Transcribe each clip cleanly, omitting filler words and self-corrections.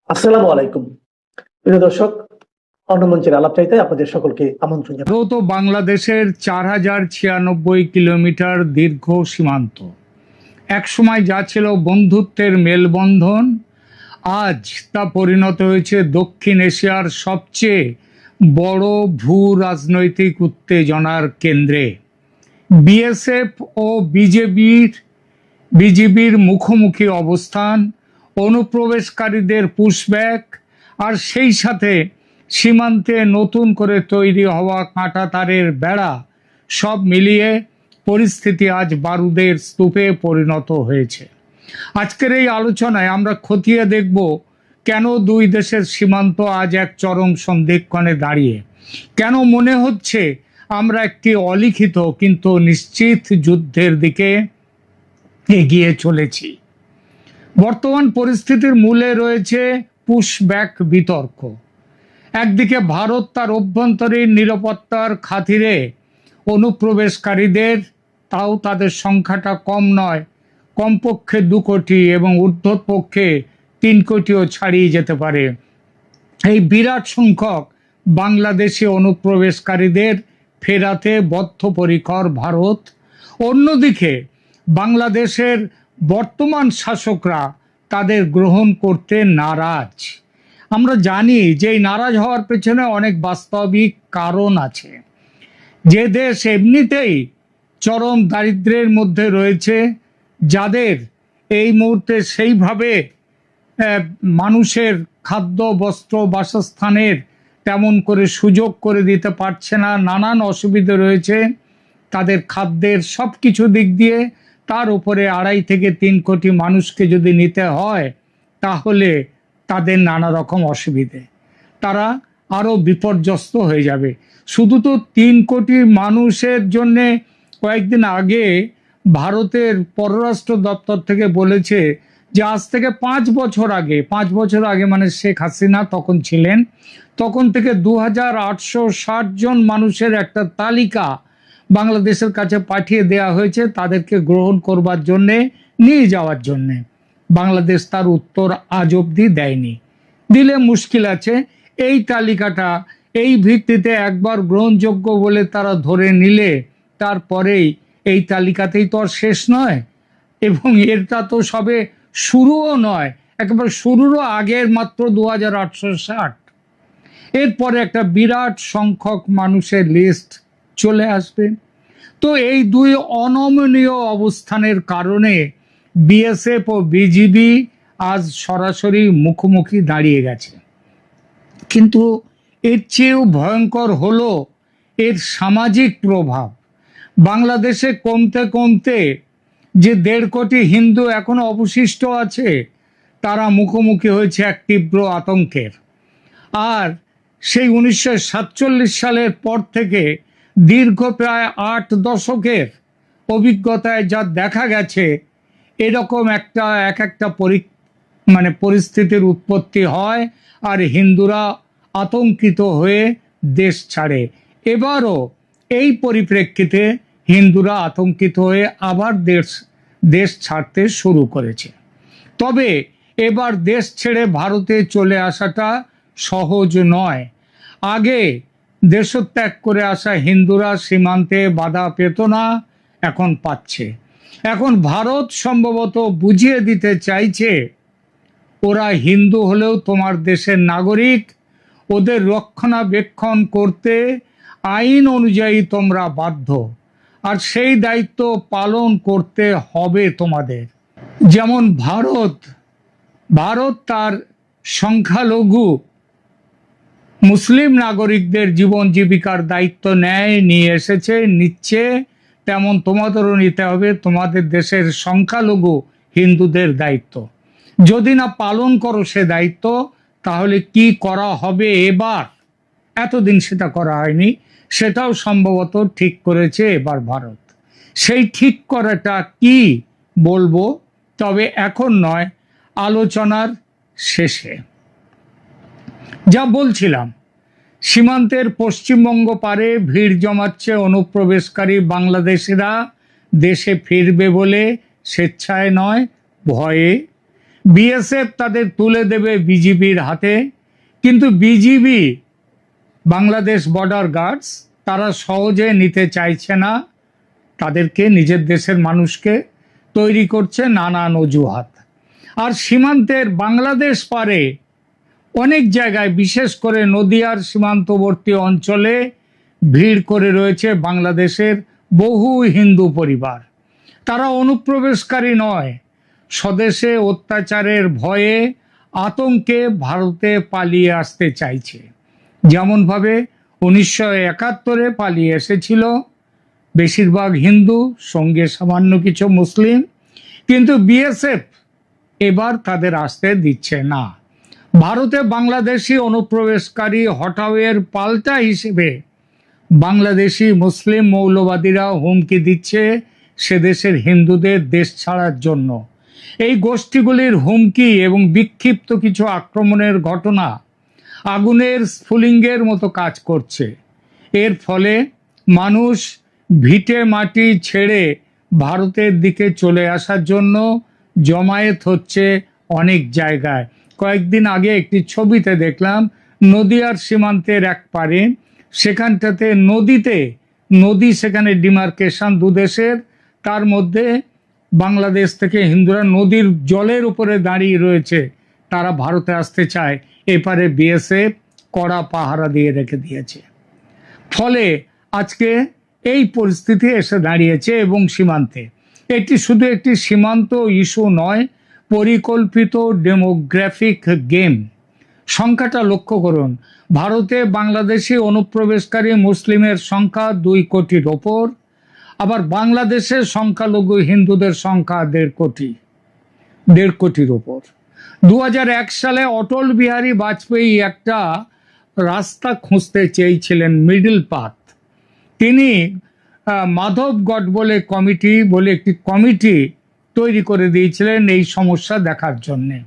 আসসালামু আলাইকুম প্রিয় দর্শক, অন্নমঞ্চের আলাপ চাইতে আপনাদের সকলকে আমন্ত্রণ জানাই। ভারত ও বাংলাদেশের 4096 কিলোমিটার দীর্ঘ সীমান্ত একসময় যা ছিল বন্ধুত্বের মেলবন্ধন, আজ তা পরিণত হয়েছে দক্ষিণ এশিয়ার সবচেয়ে বড় ভূ রাজনৈতিক উত্তেজনার কেন্দ্রে। বিএসএফ ও বিজিবির মুখোমুখি অবস্থান, অনুপ্রবেশকারীদের পুশব্যাক, আর সেই সাথে সীমান্তে নতুন করে তৈরি হওয়া কাঁটাতারের বেড়া, সব মিলিয়ে পরিস্থিতি আজ বারুদের স্তূপে পরিণত হয়েছে। আজকের এই আলোচনায় আমরা খতিয়ে দেখব কেন দুই দেশের সীমান্ত আজ এক চরম সন্ধিক্ষণে দাঁড়িয়ে, কেন মনে হচ্ছে আমরা একটি অলিখিত কিন্তু নিশ্চিত যুদ্ধের দিকে এগিয়ে চলেছি। বর্তমান পরিস্থিতির মূলে রয়েছে পুশব্যাক বিতর্ক। একদিকে ভারত তার অভ্যন্তরীণ নিরাপত্তার খাতিরে অনুপ্রবেশকারীদের, তাও তাদের সংখ্যাটা কম নয়, কমপক্ষে 2 কোটি এবং ঊর্ধ্বপক্ষে 3 কোটিও ছাড়িয়ে যেতে পারে, এই বিরাট সংখ্যক বাংলাদেশি অনুপ্রবেশকারীদের ফেরাতে বদ্ধপরিকর ভারত। অন্যদিকে বাংলাদেশের বর্তমান শাসকরা তাদের গ্রহণ করতে নারাজ। আমরা জানি যে এই নারাজ হওয়ার পেছনে অনেক বাস্তবিক কারণ আছে। যে দেশ এমনিতেই চরম দারিদ্র্যের মধ্যে রয়েছে, যাদের এই মুহূর্তে সেইভাবে মানুষের খাদ্য, বস্ত্র, বাসস্থানের তেমন করে সুযোগ করে দিতে পারছে না, নানান অসুবিধা রয়েছে তাদের খাদ্যের সব কিছু দিক দিয়ে, তার উপরে 2.5 থেকে 3 কোটি মানুষকে যদি নিতে হয় তাহলে তাদের নানা রকম অসুবিধে, তারা আরও বিপর্যস্ত হয়ে যাবে। শুধু তো 3 কোটি মানুষের জন্যে কয়েকদিন আগে ভারতের পররাষ্ট্র দপ্তর থেকে বলেছে যে আজ থেকে 5 বছর আগে মানে শেখ হাসিনা তখন ছিলেন, তখন থেকে 2860 জন মানুষের একটা তালিকা বাংলাদেশের কাছে পাঠিয়ে দেয়া হয়েছে তাদেরকে গ্রহণ করবার জন্যে, নিয়ে যাওয়ার জন্যে। বাংলাদেশ তার উত্তর আজ অবধি দেয়নি। দিলে মুশকিল আছে। এই তালিকাটা এই ভিত্তিতে একবার গ্রহণযোগ্য বলে তারা ধরে নিলে তারপরেই এই তালিকাতেই তো আর শেষ নয়, এবং এটা তো সবে শুরুও নয়, একেবারে শুরুরও আগের মাত্র 2860। এরপরে একটা বিরাট সংখ্যক মানুষের লিস্ট চলে আসবে। তো এই দুই অনমনীয় অবস্থানের কারণে বিএসএফ ও বিজিবি আজ সরাসরি মুখোমুখি দাঁড়িয়ে গেছে। কিন্তু এর চেয়েও ভয়ঙ্কর হলো এর সামাজিক প্রভাব। বাংলাদেশে কমতে কমতে যে 1.5 কোটি হিন্দু এখনো অবশিষ্ট আছে, তারা মুখোমুখি হয়েছে এক তীব্র আতঙ্কের। আর সেই 1947 সালের পর থেকে দীর্ঘ প্রায় 8 দশকের অভিজ্ঞতায় যা দেখা গেছে, এরকম একটা পরিস্থিতির উৎপত্তি হয় আর হিন্দুরা আতঙ্কিত হয়ে দেশ ছাড়ে। এবারও এই পরিপ্রেক্ষিতে হিন্দুরা আতঙ্কিত হয়ে আবার দেশ ছাড়তে শুরু করেছে। তবে এবার দেশ ছেড়ে ভারতে চলে আসাটা সহজ নয়। আগে দেশত্যাগ করে আসা হিন্দুরা সীমান্তে বাধা পেত না, এখন পাচ্ছে। এখন ভারত সম্ভবত বুঝিয়ে দিতে চাইছে ওরা হিন্দু হলেও তোমার দেশের নাগরিক, ওদের রক্ষণাবেক্ষণ করতে আইন অনুযায়ী তোমরা বাধ্য, আর সেই দায়িত্ব পালন করতে হবে তোমাদের। যেমন ভারত তার সংখ্যালঘু মুসলিম নাগরিকদের জীবন জীবিকার দায়িত্ব নিয়ে এসেছে, নিচ্ছে, তেমন তোমাদেরও নিতে হবে তোমাদের দেশের সংখ্যালঘু হিন্দুদের দায়িত্ব। যদি না পালন করো সে দায়িত্ব, তাহলে কি করা হবে এবার? এতদিন সেটা করা হয়নি, সেটাও সম্ভবত ঠিক করেছে এবার ভারত। সেই ঠিক করাটা কি বলবো, তবে এখন নয়, আলোচনার শেষে। যা বলছিলাম, সীমান্তের পশ্চিমবঙ্গ পারে ভিড় জমাচ্ছে অনুপ্রবেশকারী বাংলাদেশিরা দেশে ফিরবে বলে, স্বেচ্ছায় নয় ভয়ে। বিএসএফ তাদের তুলে দেবে বিজিবির হাতে, কিন্তু বিজিবি বাংলাদেশ বর্ডার গার্ডস তারা সহজে নিতে চাইছে না, তাদেরকে নিজের দেশের মানুষকে তৈরি করছে নানান অজুহাত। আর সীমান্তের বাংলাদেশ পারে অনেক জায়গায়, বিশেষ করে নদিয়ার সীমান্তবর্তী অঞ্চলে ভিড় করে রয়েছে বাংলাদেশের বহু হিন্দু পরিবার। তারা অনুপ্রবেশকারী নয়, স্বদেশে অত্যাচারের ভয়ে আতঙ্কে ভারতে পালিয়ে আসতে চাইছে। যেমনভাবে 1971-এ পালিয়ে এসেছিল বেশিরভাগ হিন্দু, সঙ্গে সামান্য কিছু মুসলিম, কিন্তু বিএসএফ এবার তাদের আসতে দিচ্ছে না। ভারতে বাংলাদেশি অনুপ্রবেশকারী হটাওয়ের পাল্টা হিসেবে বাংলাদেশি মুসলিম মৌলবাদীরা হুমকি দিচ্ছে সে দেশের হিন্দুদের দেশ ছাড়ার জন্য। এই গোষ্ঠীগুলির হুমকি এবং বিক্ষিপ্ত কিছু আক্রমণের ঘটনা আগুনের স্ফুলিঙ্গের মতো কাজ করছে। এর ফলে মানুষ ভিটে মাটি ছেড়ে ভারতের দিকে চলে আসার জন্য জমায়েত হচ্ছে অনেক জায়গায়। কয়েকদিন আগে একটি ছবিতে দেখলাম নদিয়ার সীমান্তের এক পারে, সেখানটাতে নদী সেখানে ডিমার্কেশন দুদেশের, তার মধ্যে বাংলাদেশ থেকে হিন্দুরা নদীর জলের উপরে দাঁড়িয়ে রয়েছে, তারা ভারতে আসতে চায়, এপারে বিএসএফ কড়া পাহারা দিয়ে রেখে দিয়েছে। ফলে আজকে এই পরিস্থিতি এসে দাঁড়িয়েছে। এবং সীমান্তে এটি শুধু একটি সীমান্ত ইস্যু নয়, পরিকল্পিত ডেমোগ্রাফিক গেম। সংখ্যাটা লক্ষ্য করুন, ভারতে বাংলাদেশি অনুপ্রবেশকারী মুসলিমের সংখ্যা 2 কোটির ওপর, আবার বাংলাদেশের সংখ্যালঘু হিন্দুদের সংখ্যা 1.5 কোটির ওপর। 2001 সালে অটল বিহারী বাজপেয়ী একটা রাস্তা খুঁজতে চেয়েছিলেন, মিডল পাথ। তিনি মাধবগড় বলে একটি কমিটি তৈরি করে দিয়েছিলেন এই সমস্যা দেখার জন্যে।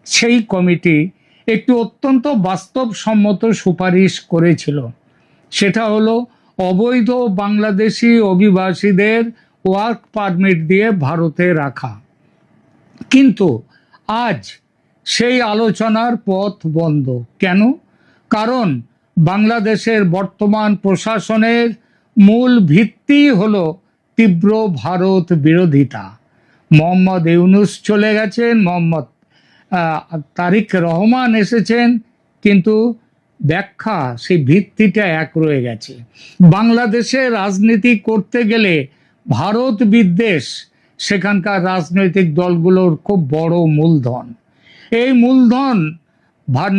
সেই কমিটি একটি অত্যন্ত বাস্তবসম্মত সুপারিশ করেছিল, সেটা হলো অবৈধ বাংলাদেশি অভিবাসীদের ওয়ার্ক পারমিট দিয়ে ভারতে রাখা। কিন্তু আজ সেই আলোচনার পথ বন্ধ। কেন? কারণ বাংলাদেশের বর্তমান প্রশাসনের মূল ভিত্তি হলো তীব্র ভারত বিরোধিতা। মোহাম্মদ ইউনূস চলে গেছেন, মোহাম্মদ তারেক রহমান এসেছেন, কিন্তু ব্যাখ্যা সেই ভিত্তিটা এক রয়ে গেছে। বাংলাদেশে রাজনীতি করতে গেলে ভারত বিদ্বেষ সেখানকার রাজনৈতিক দলগুলোর খুব বড় মূলধন। এই মূলধন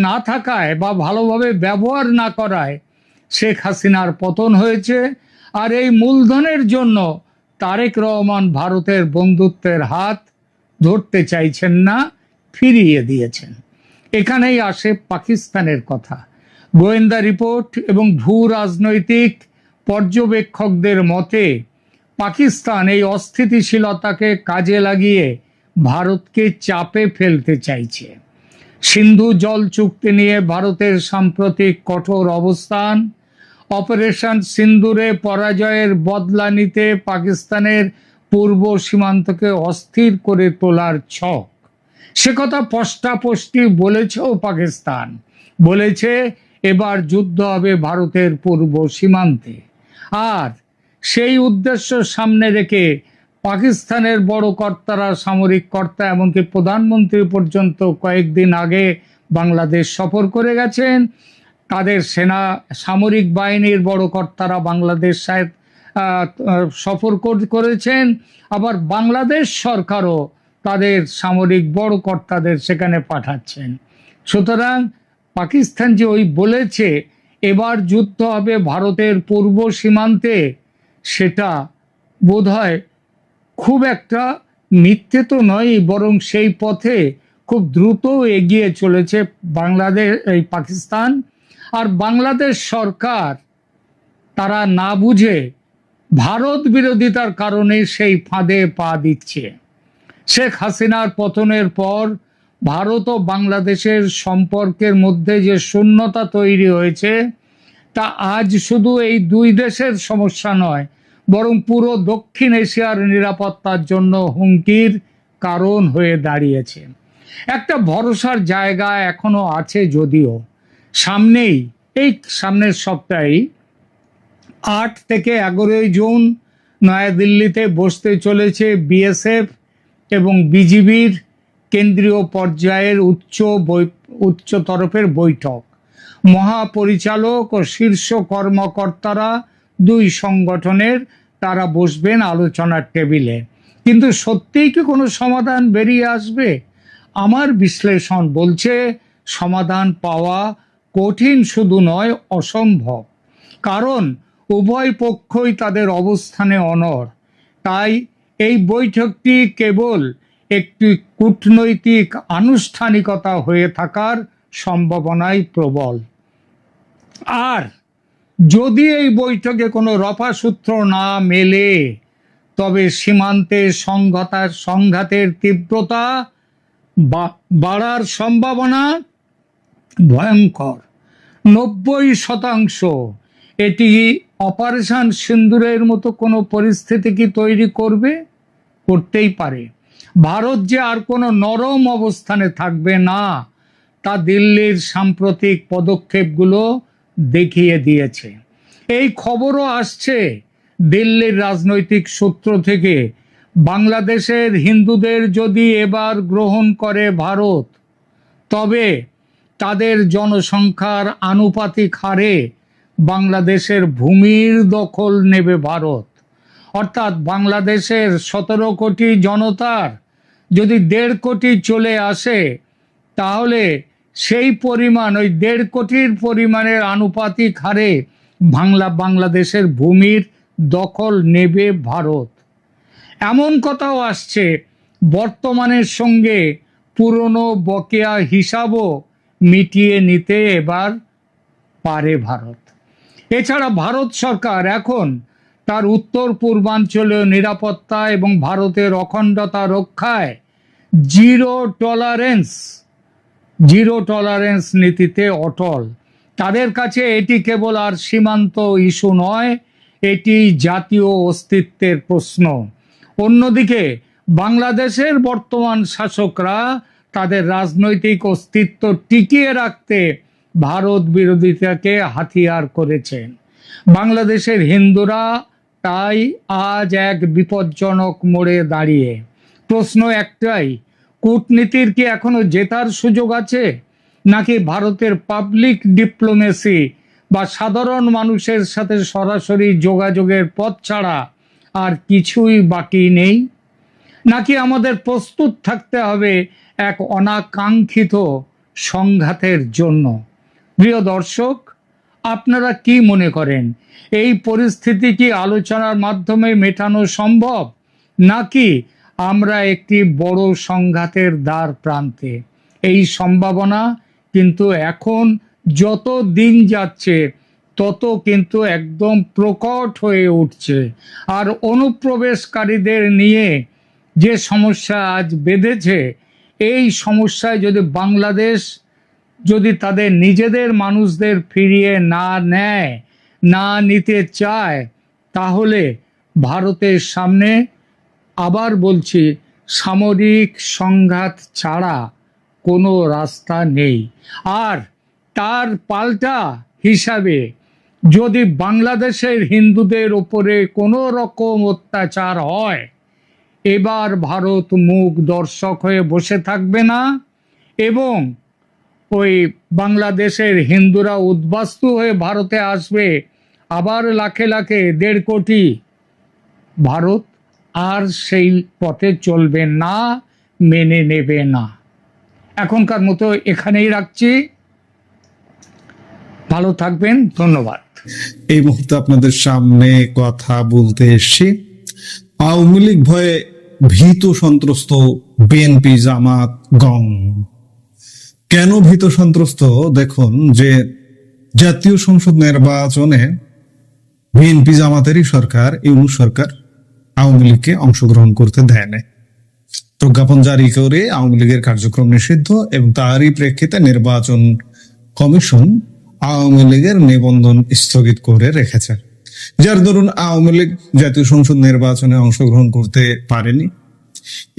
না থাকায় বা ভালোভাবে ব্যবহার না করায় শেখ হাসিনার পতন হয়েছে। আর এই মূলধনের জন্য তারেক রহমান ভারতের বন্ধুত্বের হাত ধরতে চাইছেন না, ফিরিয়ে দিয়েছেন। এখানেই আসে পাকিস্তানের কথা। গোয়েন্দা রিপোর্ট এবং ভূ রাজনৈতিক পর্যবেক্ষকদের মতে পাকিস্তান এই অস্থিতিশীলতাকে কাজে লাগিয়ে ভারতকে চাপে ফেলতে চাইছে। সিন্ধু জল চুক্তি নিয়ে ভারতের সাম্প্রতিক কঠোর অবস্থান, অপারেশন সিন্দুরে পরাজয়ের বদলা নিতে পাকিস্তানের পূর্ব সীমান্তকে অস্থির করে তোলার ছক, সে কথা স্পষ্টাস্পষ্ট বলেছেও পাকিস্তান। বলেছে এবার যুদ্ধ হবে ভারতের পূর্ব সীমান্তে। আর সেই উদ্দেশ্য সামনে রেখে পাকিস্তানের বড় কর্তারা, সামরিক কর্তা, এমনকি প্রধানমন্ত্রী পর্যন্ত কয়েকদিন আগে বাংলাদেশ সফর করে গেছেন। তাদের সামরিক বাহিনীর বড় কর্তারা বাংলাদেশ সফর করেছেন। আবার বাংলাদেশ সরকারও তাদের সামরিক বড় কর্তাদের সেখানে পাঠাচ্ছেন। সুতরাং পাকিস্তান যে বলেছে এবার যুদ্ধ হবে ভারতের পূর্ব সীমান্তে, সেটা বোধহয় খুব একটা মিথ্যে তো নয়, বরং সেই পথে খুব দ্রুত এগিয়ে চলেছে পাকিস্তান। আর বাংলাদেশ সরকার তারা না বুঝে ভারত বিরোধিতার কারণে সেই ফাঁদে পা দিচ্ছে। শেখ হাসিনার পতনের পর ভারত ও বাংলাদেশের সম্পর্কের মধ্যে যে শূন্যতা তৈরি হয়েছে, তা আজ শুধু এই দুই দেশের সমস্যা নয়, বরং পুরো দক্ষিণ এশিয়ার নিরাপত্তার জন্য হুমকির কারণ হয়ে দাঁড়িয়েছে। একটা ভরসার জায়গা এখনো আছে, যদিও এই সামনের সপ্তাহে 8 থেকে 11 জুন নয়াদিল্লিতে বসতে চলেছে বিএসএফ এবং বিজিবির কেন্দ্রীয় পর্যায়ের উচ্চ তরফের বৈঠক। মহাপরিচালক ও শীর্ষ কর্মকর্তারা দুই সংগঠনের তারা বসবেন আলোচনার টেবিলে। কিন্তু সত্যিই কি কোনো সমাধান বেরিয়ে আসবে? আমার বিশ্লেষণ বলছে সমাধান পাওয়া কঠিন শুধু নয়, অসম্ভব। কারণ উভয় পক্ষই তাদের অবস্থানে অনড়। তাই এই বৈঠকটি কেবল একটি কূটনৈতিক আনুষ্ঠানিকতা হয়ে থাকার সম্ভাবনাই প্রবল। আর যদি এই বৈঠকে কোনো রফাসূত্র না মেলে, তবে সীমান্তে সংঘাতের তীব্রতা বাড়ার সম্ভাবনা ভয়ঙ্কর। 90% এটি অপারেশন সিন্দুরের মতো কোনো পরিস্থিতি কি তৈরি করতেই পারে। ভারত যে আর কোনো নরম অবস্থানে থাকবে না, তা দিল্লির সাম্প্রতিক পদক্ষেপগুলো দেখিয়ে দিয়েছে। এই খবরও আসছে দিল্লির রাজনৈতিক সূত্র থেকে, বাংলাদেশের হিন্দুদের যদি এবার গ্রহণ করে ভারত, তবে তাদের জনসংখ্যার আনুপাতিক হারে বাংলাদেশের ভূমির দখল নেবে ভারত। অর্থাৎ বাংলাদেশের 17 কোটি জনতার যদি 1.5 কোটি চলে আসে, তাহলে সেই পরিমাণ, ওই 1.5 কোটির পরিমাণের আনুপাতিক হারে বাংলাদেশের ভূমির দখল নেবে ভারত। এমন কথাও আসছে বর্তমানের সঙ্গে পুরনো বকেয়া হিসাবও মিটিয়ে নিতে এবার পারে ভারত। এছাড়া ভারত সরকার এখন তার উত্তর পূর্বাঞ্চলীয় নিরাপত্তা এবং ভারতের অখণ্ডতা রক্ষায় জিরো টলারেন্স নীতিতে অটল। তাদের কাছে এটি কেবল আর সীমান্ত ইস্যু নয়, এটি জাতীয় অস্তিত্বের প্রশ্ন। অন্যদিকে বাংলাদেশের বর্তমান শাসকরা তাদের রাজনৈতিক অস্তিত্ব টিকিয়ে রাখতে ভারত বিরোধিতাকে হাতিয়ার করেছেন। বাংলাদেশের হিন্দুরা তাই আজ এক বিপজ্জনক মোড়ে দাঁড়িয়ে। প্রশ্ন একটাই, কূটনীতির কি এখনো জেতার সুযোগ আছে, নাকি ভারতের পাবলিক ডিপ্লোমেসি বা সাধারণ মানুষের সাথে সরাসরি যোগাযোগের পথ ছাড়া আর কিছুই বাকি নেই? নাকি আমাদের প্রস্তুত থাকতে হবে এক অনাকাঙ্ক্ষিত সংঘাতের জন্য? প্রিয় দর্শক, আপনারা কি মনে করেন, এই পরিস্থিতি কি আলোচনার মাধ্যমে মেটানো সম্ভব, নাকি আমরা একটি বড় সংঘাতের দ্বার প্রান্তে? এই সম্ভাবনা কিন্তু এখন যত দিন যাচ্ছে তত কিন্তু একদম প্রকট হয়ে উঠছে। আর অনুপ্রবেশকারীদের নিয়ে যে সমস্যা আজ বেঁধেছে, এই সমস্যায় যদি বাংলাদেশ যদি তাদের নিজেদের মানুষদের ফিরিয়ে না নিতে চায়, তাহলে ভারতের সামনে, আবার বলছি, সামরিক সংঘাত ছাড়া কোনো রাস্তা নেই। আর তার পাল্টা হিসাবে যদি বাংলাদেশের হিন্দুদের উপরে কোনো রকম অত্যাচার হয়, এবার ভারত মুখ দর্শক হয়ে বসে থাকবে না এবং ওই বাংলাদেশের হিন্দুরা উদ্বাস্তু হয়ে ভারতে আসবে, আবার লাখে লাখে 1.5 কোটি। ভারত আর সেই পথে চলবে না, মেনে নেবে না। এখনকার মতো এখানেই রাখছি। ভালো থাকবেন, ধন্যবাদ। এই মুহূর্তে আপনাদের সামনে কথা বলতে এসেছি। আওয়ামী লীগ ভয়ে ভীত সন্ত্রস্ত বিএনপি, জামাত, গং। কেন ভীত সন্ত্রস্ত? দেখুন, যে জাতীয় সংসদ নির্বাচনে বিএনপি জামাতেরই সরকার, ইউনূস সরকার আওয়ামী লীগকে অংশগ্রহণ করতে দেয় না। প্রজ্ঞাপন জারি করে আওয়ামী লীগের কার্যক্রম নিষিদ্ধ, এবং তারই প্রেক্ষিতে নির্বাচন কমিশন আওয়ামী লীগের নিবন্ধন স্থগিত করে রেখেছে, যার দরুন আওয়ামী লীগ জাতীয় সংসদ নির্বাচনে অংশগ্রহণ করতে পারেনি।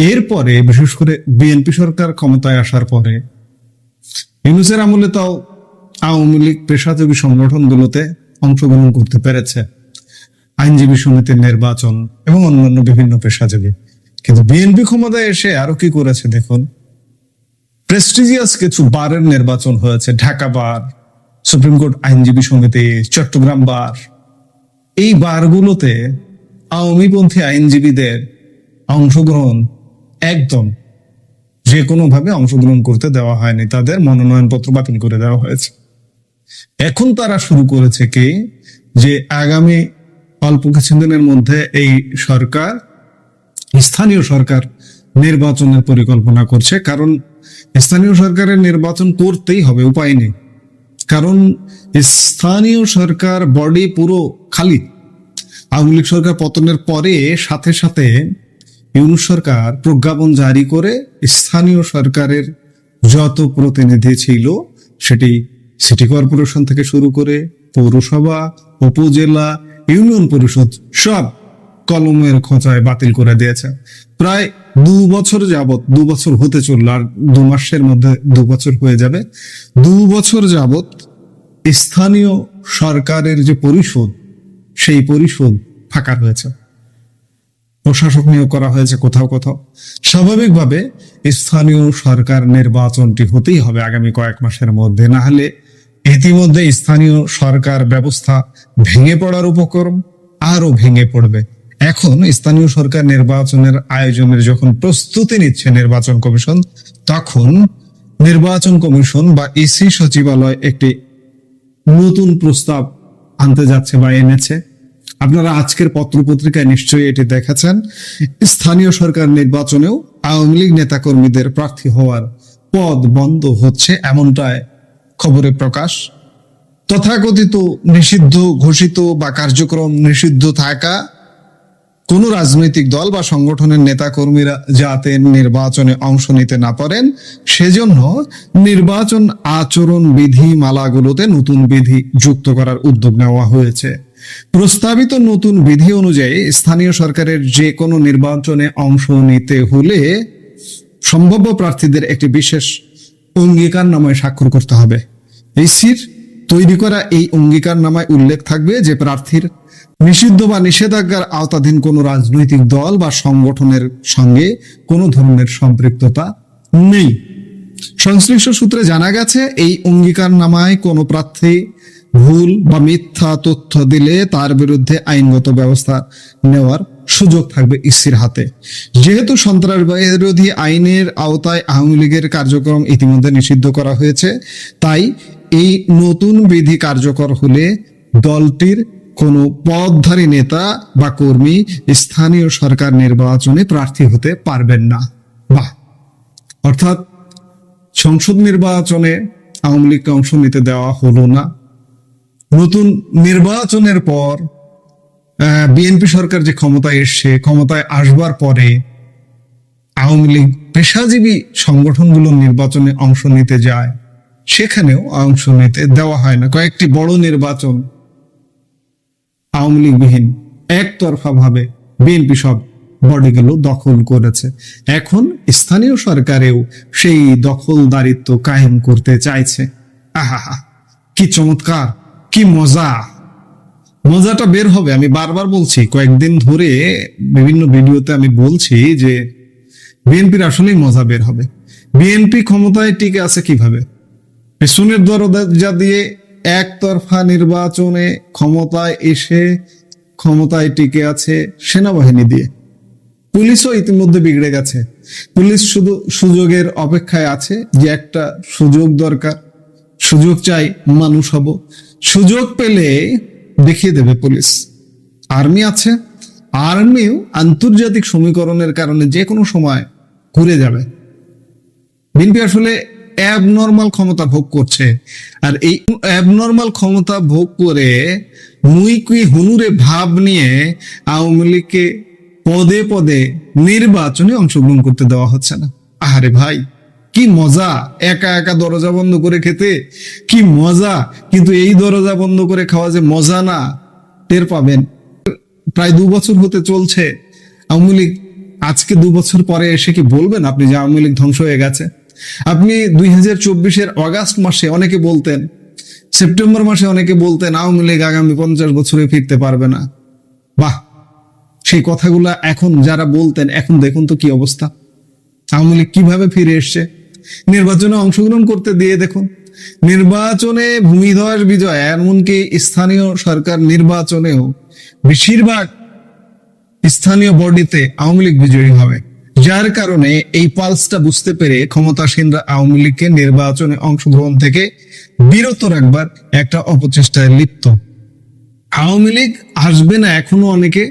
এরপরে বিশেষ করে বিএনপি সরকার ক্ষমতায় আসার পরে ইউনূসের আমলে তাও আওয়ামী লীগ পেশাজীবী সংগঠনগুলোতে অংশগ্রহণ করতে পেরেছে, আইনজীবী সমিতির নির্বাচন এবং অন্যান্য বিভিন্ন পেশাজীবী। কিন্তু বিএনপি ক্ষমতায় এসে আরো কি করেছে দেখুন, প্রেস্টিজিয়াস কিছু বারের নির্বাচন হয়েছে, ঢাকা বার, সুপ্রিম কোর্ট আইনজীবী সমিতি, চট্টগ্রাম বার। এই বারগুলোতে আওয়ামীপন্থী আইনজীবীদের অংশগ্রহণ একদম যে কোনো ভাবে অংশগ্রহণ করতে দেওয়া হয়নি, তাদের মনোনয়নপত্র বাতিল করে দেওয়া হয়েছে। এখন তারা শুরু করেছে কি, যে আগামী অল্প কিছুদিনের মধ্যে এই সরকার স্থানীয় সরকার নির্বাচনের পরিকল্পনা করছে। কারণ স্থানীয় সরকারের নির্বাচন করতেই হবে, উপায় নেই। কারণ স্থানীয় সরকার বডি পুরো খালি। আওয়ামী লীগ সরকার পতনের পরে সাথে সাথে ইউনূস সরকার প্রজ্ঞাপন জারি করে স্থানীয় সরকারের যত প্রতিনিধি ছিল, সেটি সিটি কর্পোরেশন থেকে শুরু করে পৌরসভা, উপজেলা, ইউনিয়ন পরিষদ সব কলমের খোঁচায় বাতিল করে দিয়েছে। প্রায় 2 বছর যাবত, 2 বছর হতে চলল, আর 2 মাসের মধ্যে 2 বছর হয়ে যাবে। 2 বছর যাবত স্থানীয় সরকারের যে পরিষদ, সেই পরিষদ ফাঁকা রয়েছে, প্রশাসক নিয়োগ করা হয়েছে কোথাও কোথাও। স্বাভাবিকভাবে স্থানীয় সরকার নির্বাচনটি হতেই হবে আগামী কয়েক মাসের মধ্যে, না হলে ইতিমধ্যে স্থানীয় সরকার ব্যবস্থা ভেঙে পড়ার উপক্রম, আরো ভেঙে পড়বে। এখন স্থানীয় সরকার নির্বাচনের আয়োজনের যখন প্রস্তুতি নিচ্ছে নির্বাচন কমিশন, তখন নির্বাচন কমিশন বা ইসি সচিবালয় একটি নতুন প্রস্তাব আনতে যাচ্ছে বা এনেছে। আপনারা আজকের পত্রপত্রিকায় নিশ্চয়ই এটি দেখেছেন। স্থানীয় সরকার নির্বাচনেও আওয়ামী লীগ নেতাকর্মীদের প্রার্থী হওয়ার পদ বন্ধ হচ্ছে, এমনটাই খবরে প্রকাশ। তথাকথিত নিষিদ্ধ ঘোষিত বা কার্যক্রম নিষিদ্ধ থাকা কোন রাজনৈতিক দল বা সংগঠনের নেতাকর্মীরা যাতে নির্বাচনে অংশ নিতে না পারেন, সেজন্য নির্বাচন আচরণ বিধি মালাগুলোতে নতুন বিধি যুক্ত করার উদ্যোগ নেওয়া হয়েছে। প্রস্তাবিত নতুন বিধি অনুযায়ী স্থানীয় সরকারের যে কোনো নির্বাচনে অংশ নিতে হলে সম্ভাব্য প্রার্থীদের একটি বিশেষ অঙ্গীকারনামায় স্বাক্ষর করতে হবে। ইসির তৈরি করা এই অঙ্গীকারনামায় উল্লেখ থাকবে যে প্রার্থীর নিষিদ্ধ বা নিষেধাজ্ঞার আওতাধীন কোনো রাজনৈতিক দল বা সংগঠনের সঙ্গে কোনো ধরনের সম্পৃক্ততা নেই। সংশ্লিষ্ট সূত্রে জানা গেছে, এই অঙ্গীকারনামায় কোনো প্রার্থী ভুল বা মিথ্যা তথ্য দিলে তার বিরুদ্ধে আইনগত ব্যবস্থা নেওয়ার সুযোগ থাকবে ইসির হাতে। যেহেতু সন্ত্রাস বিরোধী আইনের আওতায় আওয়ামী লীগের কার্যক্রম ইতিমধ্যে নিষিদ্ধ করা হয়েছে, তাই এই নতুন বিধি কার্যকর হলে দলটির কোনো পদধারী নেতা বা কর্মী স্থানীয় সরকার নির্বাচনে প্রার্থী হতে পারবেন না। বাহ! অর্থাৎ সংসদ নির্বাচনে আওয়ামী লীগকে অংশ নিতে দেওয়া হলো না। নতুন নির্বাচনের পর বিএনপি সরকার যে ক্ষমতায় এসছে, ক্ষমতায় আসবার পরে আওয়ামী লীগ পেশাজীবী সংগঠনগুলো নির্বাচনে অংশ নিতে যায়, সেখানেও অংশ নিতে দেওয়া হয় না। কয়েকটি বড় নির্বাচন আওয়ামী লীগবিহীন একতরফা ভাবে বিএনপি সব বডিগুলো দখল করেছে। এখন স্থানীয় সরকারেও সেই দখলদারিত্ব কায়েম করতে চাইছে। আহা, কি চমৎকার, কি মজা! মজাটা বের হবে। আমি বারবার বলছি, কয়েকদিন ধরে বিভিন্ন ভিডিওতে আমি বলছি যে বিএনপির আসলেই মজা বের হবে। বিএনপি ক্ষমতায় টিকে আছে কিভাবে? পেছনের দরজা দিয়ে একতরফা নির্বাচনে ক্ষমতায় এসে ক্ষমতায় টিকে আছে সেনাবাহিনী দিয়ে। পুলিশও ইতিমধ্যে বিগড়ে গেছে। পুলিশ শুধু সুযোগের অপেক্ষায় আছে, যে একটা সুযোগ দরকার, সুযোগ চাই, মানুষ হব, সুযোগ পেলে দেখিয়ে দেবে পুলিশ। আর্মি আছে, আর্মিও আন্তর্জাতিক সমীকরণের কারণে যে কোনো সময় ঘুরে যাবে। বিএনপি আসলে অ্যাবনর্মাল ক্ষমতা ভোগ করছে, আর এই অ্যাবনর্মাল ক্ষমতা ভোগ করে মুইকুই হুনুরে ভাব নিয়ে আওয়ামী লীগকে পদে পদে নির্বাচনে অংশগ্রহণ করতে দেওয়া হচ্ছে না। আহারে ভাই, কি মজা একা একা দরজা বন্ধ করে খেতে, কি মজা! কিন্তু এই দরজা বন্ধ করে খাওয়া যে মজা না, টের পাবেন। প্রায় 2 বছর হতে চলছে আওয়ামী লীগ আজকে 2 বছর পরে এসে কি বলবেন আপনি যে আওয়ামী লীগ ধ্বংস হয়ে গেছে? আপনি 2024-এর অগাস্ট মাসে অনেকে বলতেন, সেপ্টেম্বর মাসে অনেকে বলতেন আওয়ামী লীগ আগামী 50 বছরে ফিরতে পারবে না। বাহ, সেই কথাগুলা এখন যারা বলতেন, এখন দেখুন তো কি অবস্থা। আওয়ামী লীগ কিভাবে ফিরে এসছে। নির্বাচনে অংশগ্রহণ করতে দিয়ে দেখুন, নির্বাচনে ভূমিধস বিজয়, এমনকি স্থানীয় সরকার নির্বাচনেও বেশিরভাগ স্থানীয় বডিতে আওয়ামী লীগ বিজয়ী হবে। যার কারণে এই পালসটা বুঝতে পেরে ক্ষমতাসীনরা আওয়ামী লীগকে নির্বাচনে অংশগ্রহণ থেকে বিরত রাখবার একটা অপচেষ্টায় লিপ্ত। আওয়ামী লীগ আসবে না এখনো অনেকে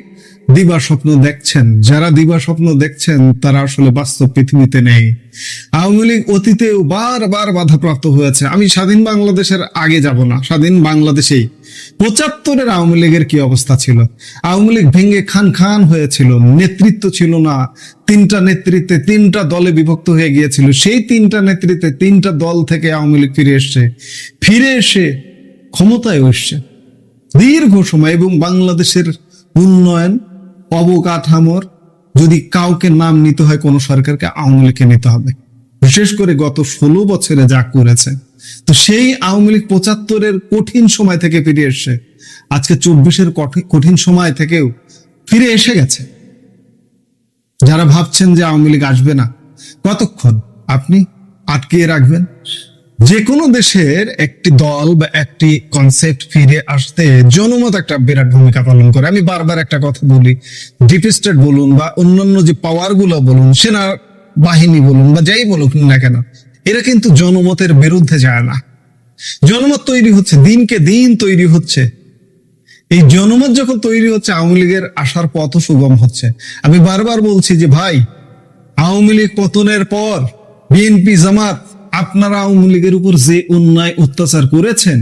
দিবা স্বপ্ন দেখছেন। যারা দিবা স্বপ্ন দেখছেন তারা আসলে বাস্তব পৃথিবীতে নেই। আওয়ামী লীগ অতীতেও বারবার বাধাপ্রাপ্ত হয়েছে। আমি স্বাধীন বাংলাদেশের আগে যাব না, স্বাধীন বাংলাদেশেই 75-এর আওয়ামী লীগের কি অবস্থা ছিল। আওয়ামী লীগ ভেঙে খান খান হয়েছিল, নেতৃত্ব ছিল না, 3টা নেতৃত্বে 3টা দলে বিভক্ত হয়ে গিয়েছিল। সেই 3টা নেতৃত্বে 3টা দল থেকে আওয়ামী লীগ ফিরে এসে ক্ষমতায় এসছে দীর্ঘ সময়। এবং বাংলাদেশের উন্নয়ন অবকাঠামোর যদি কাউকে নাম নিতে হয় কোন সরকারকে, আওয়ামী লীগকে নিতে হবে। বিশেষ করে গত 16 বছরে যা করেছে। তো সেই আওয়ামী লীগ 75-এর কঠিন সময় থেকে ফিরে এসছে, আজকে 24-এর কঠিন সময় থেকেও ফিরে এসে গেছে। যারা ভাবছেন যে আওয়ামী লীগ আসবে না, কতক্ষণ আপনি আটকিয়ে রাখবেন? যে কোনো দেশের একটি দল বা একটি কনসেপ্ট ফিরে আসতে জনমত একটা বিরাট ভূমিকা পালন করে। আমি বারবার একটা কথা বলি, ডিপ স্টেট বলুন বা অন্যান্য যে পাওয়ার গুলো বলুন, সেনা বাহিনী বলুন বা যাই বলুন না কেন, এরা কিন্তু জনমতের বিরুদ্ধে যায় না। জনমত তৈরি হচ্ছে, দিনকে দিন তৈরি হচ্ছে। এই জনমত যখন তৈরি হচ্ছে, আওয়ামী লীগের আসার পথও সুগম হচ্ছে। আমি বারবার বলছি যে ভাই, আওয়ামী লীগ পতনের পর বিএনপি জামাত আপনারা আওয়ামী লীগের উপর যে অন্যায় অত্যাচার করেছেন,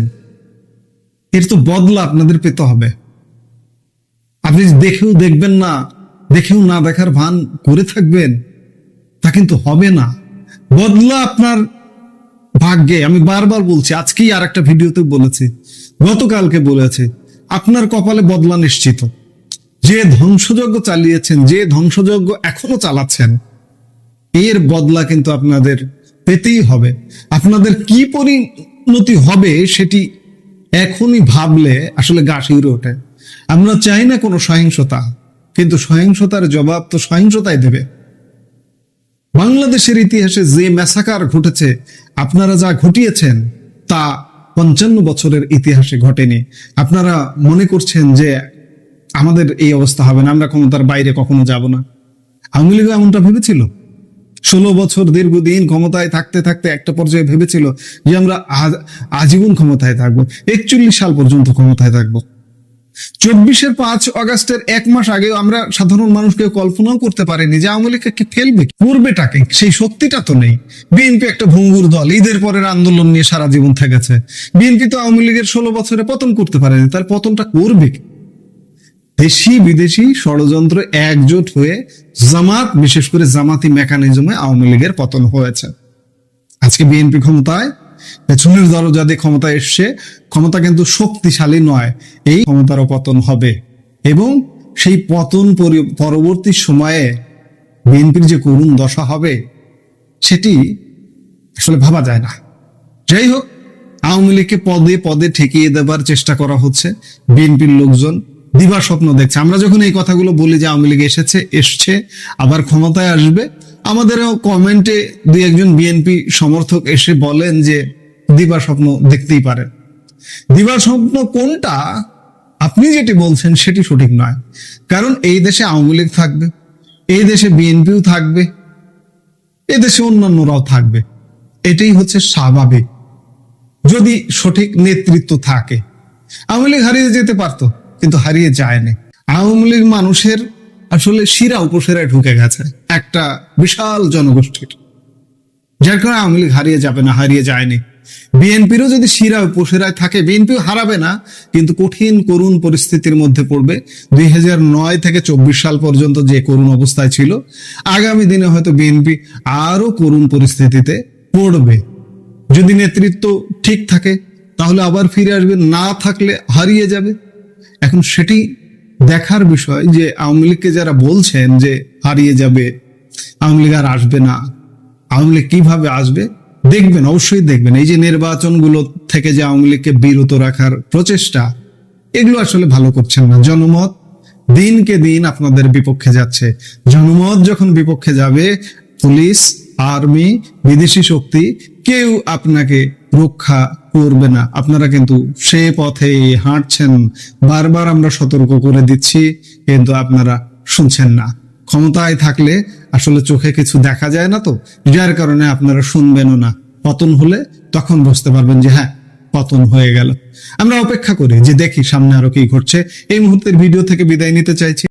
এর তো বদলা আপনাদের পেতে হবে। আপনি দেখবেন না, দেখেও না দেখার ভান করে থাকবেন, তা কিন্তু হবে না। বদলা আপনার ভাগ্যে। আমি বারবার বলছি, আজকেই আর একটা ভিডিওতে বলেছি, গতকালকে বলেছি, আপনার কপালে বদলা নিশ্চিত। যে ধ্বংসযজ্ঞ চালিয়েছেন, যে ধ্বংসযজ্ঞ এখনো চালাচ্ছেন, এর বদলা কিন্তু আপনাদের পেতেই হবে। আপনাদের কি পরিণতি হবে সেটি এখনই ভাবলে আসলে গা শিউরে ওঠে। আমরা চাই না কোনো সহিংসতা, কিন্তু সহিংসতার জবাব তো সহিংসতাই দেবে। বাংলাদেশের ইতিহাসে যে ম্যাসাকার ঘটেছে, আপনারা যা ঘটিয়েছেন তা 55 বছরের ইতিহাসে ঘটেনি। আপনারা মনে করছেন যে আমাদের এই অবস্থা হবে না, আমরা ক্ষমতার বাইরে কখনো যাব না। আওয়ামী লীগ এমনটা ভেবেছিল? 16 বছর দীর্ঘদিন ক্ষমতায় থাকতে থাকতে একটা পর্যায়ে ভেবেছিল যে আমরা আজীবন ক্ষমতায় থাকবো, 41 সাল পর্যন্ত ক্ষমতায় থাকবো। 24-এর 5 আগস্টের 1 মাস আগেও আমরা সাধারণ মানুষকে কল্পনাও করতে পারিনি যে আওয়ামী লীগকে ফেলবে, করবেটাকে, সেই শক্তিটা তো নেই। বিএনপি একটা ভঙ্গুর দল, ঈদের পরের আন্দোলন নিয়ে সারা জীবন থেকেছে। বিএনপি তো আওয়ামী লীগের 16 বছরে পতন করতে পারেনি, তার পতনটা করবে। দেশি বিদেশি ষড়যন্ত্র একজোট হয়ে জামাত, বিশেষ করে জামাতি মেকানিজমে আওয়ামী লীগের পতন হয়েছে। আজকে বিএনপি ক্ষমতায়, পেছনের দরজা দিয়ে ক্ষমতায় এসছে। ক্ষমতা কিন্তু শক্তিশালী নয়, এই ক্ষমতারও পতন হবে। এবং সেই পতন পরবর্তী সময়ে বিএনপির যে করুণ দশা হবে সেটি আসলে ভাবা যায় না। যাই হোক, আওয়ামী লীগকে পদে পদে ঠেকিয়ে দেবার চেষ্টা করা হচ্ছে। বিএনপির লোকজন দিবা স্বপ্ন দেখছে। আমরা যখন এই কথাগুলো বলি যে আওয়ামী লীগ এসছে আবার ক্ষমতায় আসবে, আমাদেরও কমেন্টে 2-1 বিএনপি সমর্থক এসে বলেন যে দিবা স্বপ্ন দেখতেই পারেন। দিবা স্বপ্ন কোনটা? আপনি যেটি বলছেন সেটি সঠিক নয়। কারণ এই দেশে আওয়ামী লীগ থাকবে, এই দেশে বিএনপিও থাকবে, এই দেশে অন্যান্যরাও থাকবে। এটাই হচ্ছে স্বাভাবিক, যদি সঠিক নেতৃত্ব থাকে। আওয়ামী লীগ হারিয়ে যেতে পারতো, কিন্তু হারিয়ে যায়নি। আওয়ামী লীগ মানুষের আসলে শিরা উপশিরায় ঢুকে গেছে একটা বিশাল জনগোষ্ঠীর, যার কারণে আওয়ামী লীগ হারিয়ে যাবে না, হারিয়ে যায়নি। বিএনপিরও যদি শিরা উপশিরায় থাকে, বিএনপিও হারাবে না, কিন্তু কঠিন করুণ পরিস্থিতির মধ্যে পড়বে। 2009 থেকে 24 সাল পর্যন্ত যে করুণ অবস্থায় ছিল, আগামী দিনে হয়তো বিএনপি আরো করুণ পরিস্থিতিতে পড়বে। যদি নেতৃত্ব ঠিক থাকে তাহলে আবার ফিরে আসবে, না থাকলে হারিয়ে যাবে। এখন সেটি দেখার বিষয় যে আওয়ামী লীগকে যারা বলছেন যে হারিয়ে যাবে, আওয়ামী লীগ আর আসবে না, আওয়ামী লীগ কিভাবে আসবে, দেখবেন, অবশ্যই দেখবেন এই যে নির্বাচনগুলো থেকে যে আওয়ামী লীগকে বিরত রাখার প্রচেষ্টা, এগুলো আসলে ভালো করছেন না। জনমত দিনকে দিন আপনাদের বিপক্ষে যাচ্ছে। জনমত যখন বিপক্ষে যাবে, পুলিশ, আর্মি, বিদেশি শক্তি কেউ আপনাকে রক্ষা করবে না। আপনারা কিন্তু সে পথে হাঁটছেন। বারবার আমরা সতর্ক করে দিচ্ছি, কিন্তু আপনারা শুনছেন না। ক্ষমতায় থাকলে আসলে চোখে কিছু দেখা যায় না, তো যার কারণে আপনারা শুনবেনও না। পতন হলে তখন বুঝতে পারবেন যে হ্যাঁ, পতন হয়ে গেল। আমরা অপেক্ষা করি যে দেখি সামনে আরো কি ঘটছে। এই মুহূর্তের ভিডিও থেকে বিদায় নিতে চাইছি।